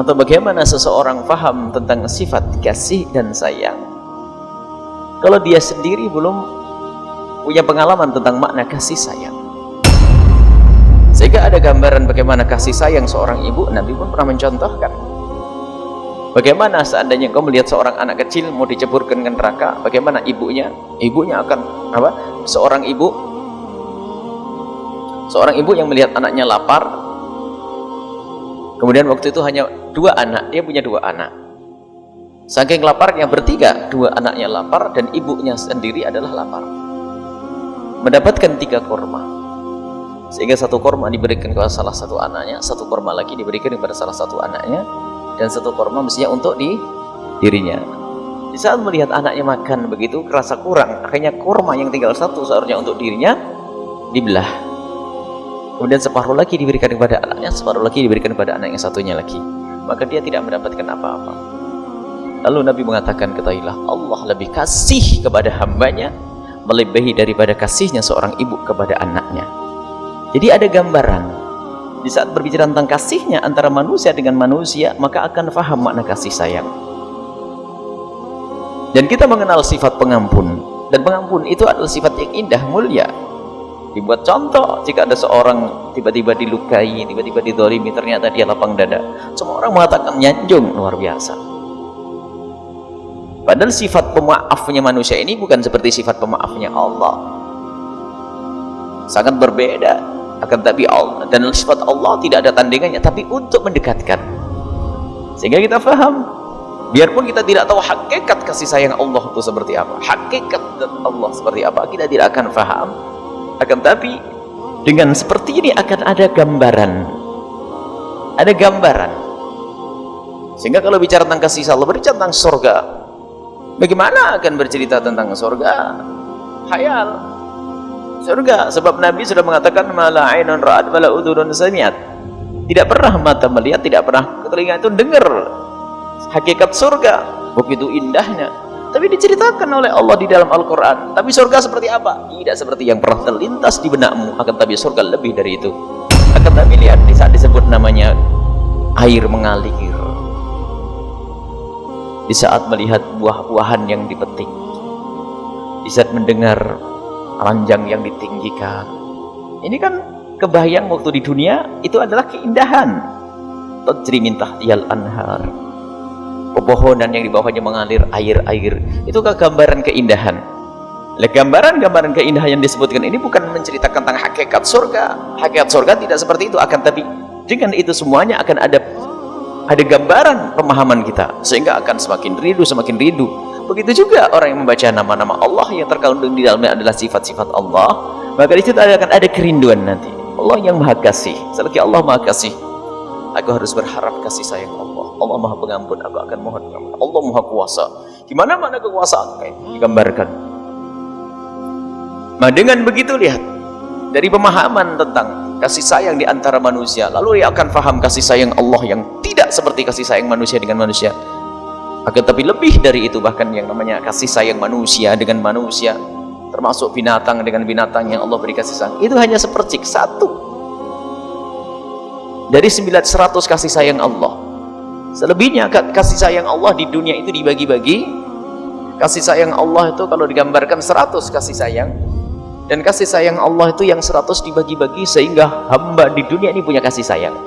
Atau bagaimana seseorang paham tentang sifat kasih dan sayang kalau dia sendiri belum punya pengalaman tentang makna kasih sayang? Sehingga ada gambaran bagaimana kasih sayang seorang ibu. Nabi pun pernah mencontohkan bagaimana seandainya kau melihat seorang anak kecil mau diceburkan ke neraka, bagaimana ibunya akan apa? Seorang ibu yang melihat anaknya lapar, kemudian waktu itu hanya 2 anak, dia punya 2 anak, saking laparnya bertiga, 2 anaknya lapar dan ibunya sendiri adalah lapar, mendapatkan 3 kurma, sehingga 1 kurma diberikan kepada salah satu anaknya, 1 kurma lagi diberikan kepada salah satu anaknya, dan 1 kurma mestinya untuk dirinya. Di saat melihat anaknya makan begitu kerasa kurang, akhirnya kurma yang tinggal 1 seharusnya untuk dirinya dibelah, kemudian separuh lagi diberikan kepada anaknya, separuh lagi diberikan kepada anak yang satunya lagi, maka dia tidak mendapatkan apa-apa. Lalu Nabi mengatakan, ketahuilah Allah lebih kasih kepada hambanya melebihi daripada kasihnya seorang ibu kepada anaknya. Jadi ada gambaran di saat berbicara tentang kasihnya antara manusia dengan manusia, maka akan faham makna kasih sayang. Dan kita mengenal sifat pengampun, dan pengampun itu adalah sifat yang indah, mulia. Dibuat contoh, jika ada seorang tiba-tiba dilukai, tiba-tiba didolimi, ternyata dia lapang dada, semua orang mengatakan nyanjung, luar biasa. Padahal sifat pemaafnya manusia ini bukan seperti sifat pemaafnya Allah, sangat berbeda. Akan tapi Allah dan sifat Allah tidak ada tandingannya, tapi untuk mendekatkan, sehingga kita faham. Biarpun kita tidak tahu hakikat kasih sayang Allah itu seperti apa, hakikat Allah seperti apa, kita tidak akan faham. Akan tapi dengan seperti ini akan ada gambaran, sehingga kalau bicara tentang kasih Allah, berbicara tentang surga, bagaimana akan bercerita tentang surga? Khayal surga, sebab Nabi sudah mengatakan mala ainun ra'at wala udhunun sami'at, tidak pernah mata melihat, tidak pernah telinga itu dengar hakikat surga, begitu indahnya. Tapi diceritakan oleh Allah di dalam Al-Quran. Tapi surga seperti apa? Tidak seperti yang pernah terlintas di benakmu. Akan tapi surga lebih dari itu. Akan tapi lihat di saat disebut namanya air mengalir, di saat melihat buah-buahan yang dipetik, di saat mendengar ranjang yang ditinggikan, ini kan kebayang waktu di dunia itu adalah keindahan. Tajri min tahtiyal anhar, pepohonan yang di bawahnya mengalir air-air, itu gambaran keindahan. Gambaran keindahan yang disebutkan ini bukan menceritakan tentang hakikat surga. Hakikat surga tidak seperti itu. Akan tapi dengan itu semuanya akan ada gambaran pemahaman kita, sehingga akan semakin rindu. Begitu juga orang yang membaca nama-nama Allah yang terkandung di dalamnya adalah sifat-sifat Allah, maka di situ akan ada kerinduan nanti. Allah yang maha kasih, selagi Allah maha kasih, aku harus berharap kasih sayang Allah. Allah maha pengampun, aku akan mohon pengampun. Allah maha kuasa. Gimana mana kekuasaan? Kayak digambarkan. Nah dengan begitu lihat dari pemahaman tentang kasih sayang di antara manusia, lalu dia akan faham kasih sayang Allah yang tidak seperti kasih sayang manusia dengan manusia. Akan tapi lebih dari itu, bahkan yang namanya kasih sayang manusia dengan manusia, termasuk binatang dengan binatang yang Allah beri kasih sayang, itu hanya sepercik, 1 dari 900 kasih sayang Allah. Selebihnya kasih sayang Allah di dunia itu dibagi-bagi. Kasih sayang Allah itu kalau digambarkan 100 kasih sayang, dan kasih sayang Allah itu yang 100 dibagi-bagi, sehingga hamba di dunia ini punya kasih sayang.